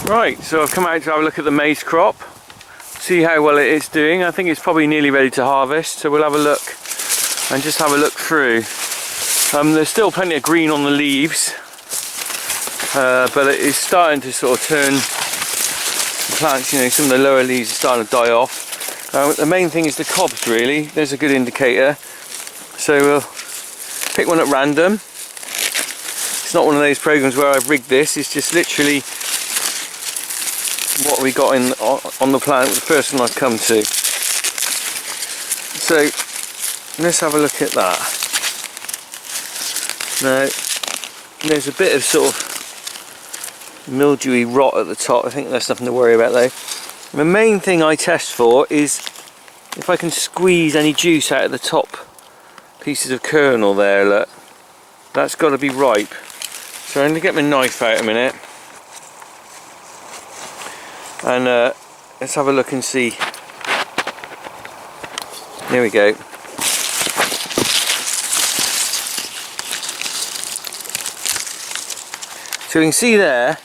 Right, so I've come out to have a look at the maize crop, see how well it is doing. I think it's probably nearly ready to harvest, so we'll have a look and just have a look through. There's still plenty of green on the leaves, but it is starting to sort of turn the plants, you know, some of the lower leaves are starting to die off. The main thing is the cobs, really. There's a good indicator. So we'll pick one at random. It's not one of those programs where I've rigged this, it's just literally what we got on the plant, the first one I've come to. So let's have a look at that. Now there's a bit of sort of mildewy rot at the top. I think that's nothing to worry about though. The main thing I test for is if I can squeeze any juice out of the top pieces of kernel there. Look, that's got to be ripe. So I'm going to get my knife out a minute and let's have a look and see. There we go. So you can see there,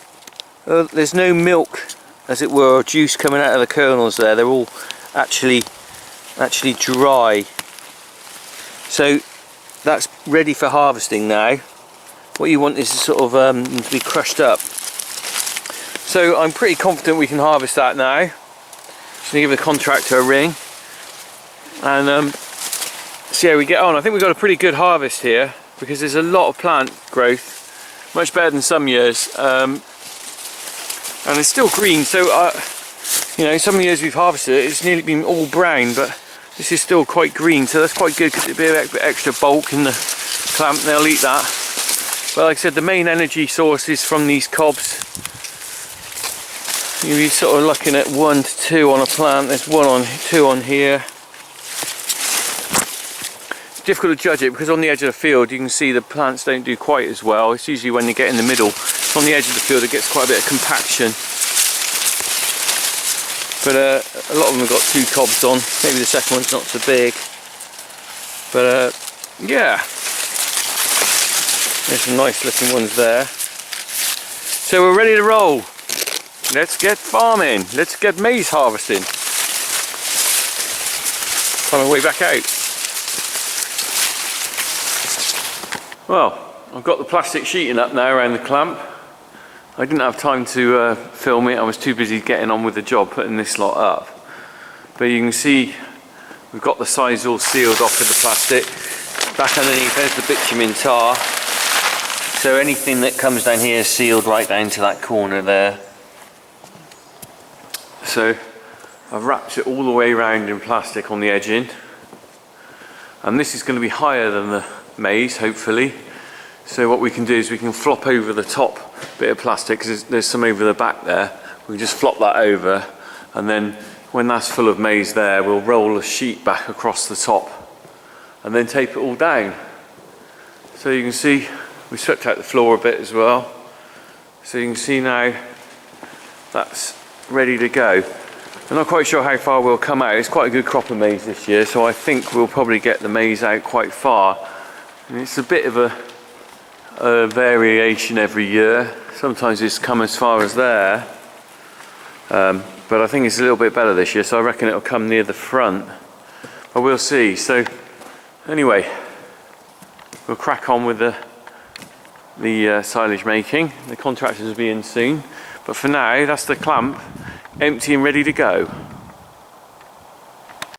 there's no milk, as it were, or juice coming out of the kernels there. They're all actually dry. So that's ready for harvesting now. What you want is to sort of to be crushed up. So I'm pretty confident we can harvest that now. Just gonna give the contractor a ring and see how we get on. I think we've got a pretty good harvest here because there's a lot of plant growth, much better than some years, and it's still green. So you know, some years we've harvested it, it's nearly been all brown, but this is still quite green, so that's quite good because it'll be a bit extra bulk in the plant. They'll eat that. But like I said, the main energy source is from these cobs. You'll be sort of looking at 1 to 2 on a plant. There's 2 on here. It's difficult to judge it because on the edge of the field you can see the plants don't do quite as well. It's usually when you get in the middle. On the edge of the field it gets quite a bit of compaction. But a lot of them have got 2 cobs on. Maybe the second one's not so big. But yeah, there's some nice looking ones there. So we're ready to roll. Let's get farming. Let's get maize harvesting. On my way back out. Well, I've got the plastic sheeting up now around the clamp. I didn't have time to film it. I was too busy getting on with the job putting this lot up. But you can see we've got the sides all sealed off with the plastic. Back underneath there's the bitumen tar. So anything that comes down here is sealed right down to that corner there. So I've wrapped it all the way around in plastic on the edging. And this is going to be higher than the maize, hopefully. So what we can do is we can flop over the top bit of plastic, because there's some over the back there. We can just flop that over, and then when that's full of maize there, we'll roll a sheet back across the top and then tape it all down. So you can see we swept out the floor a bit as well. So you can see now that's ready to go. I'm not quite sure how far we'll come out. It's quite a good crop of maize this year, so I think we'll probably get the maize out quite far. And it's a bit of a variation every year. Sometimes it's come as far as there, but I think it's a little bit better this year, so I reckon it'll come near the front, but we'll see. So anyway, we'll crack on with the silage making. The contractors will be in soon, but for now that's the clamp empty and ready to go.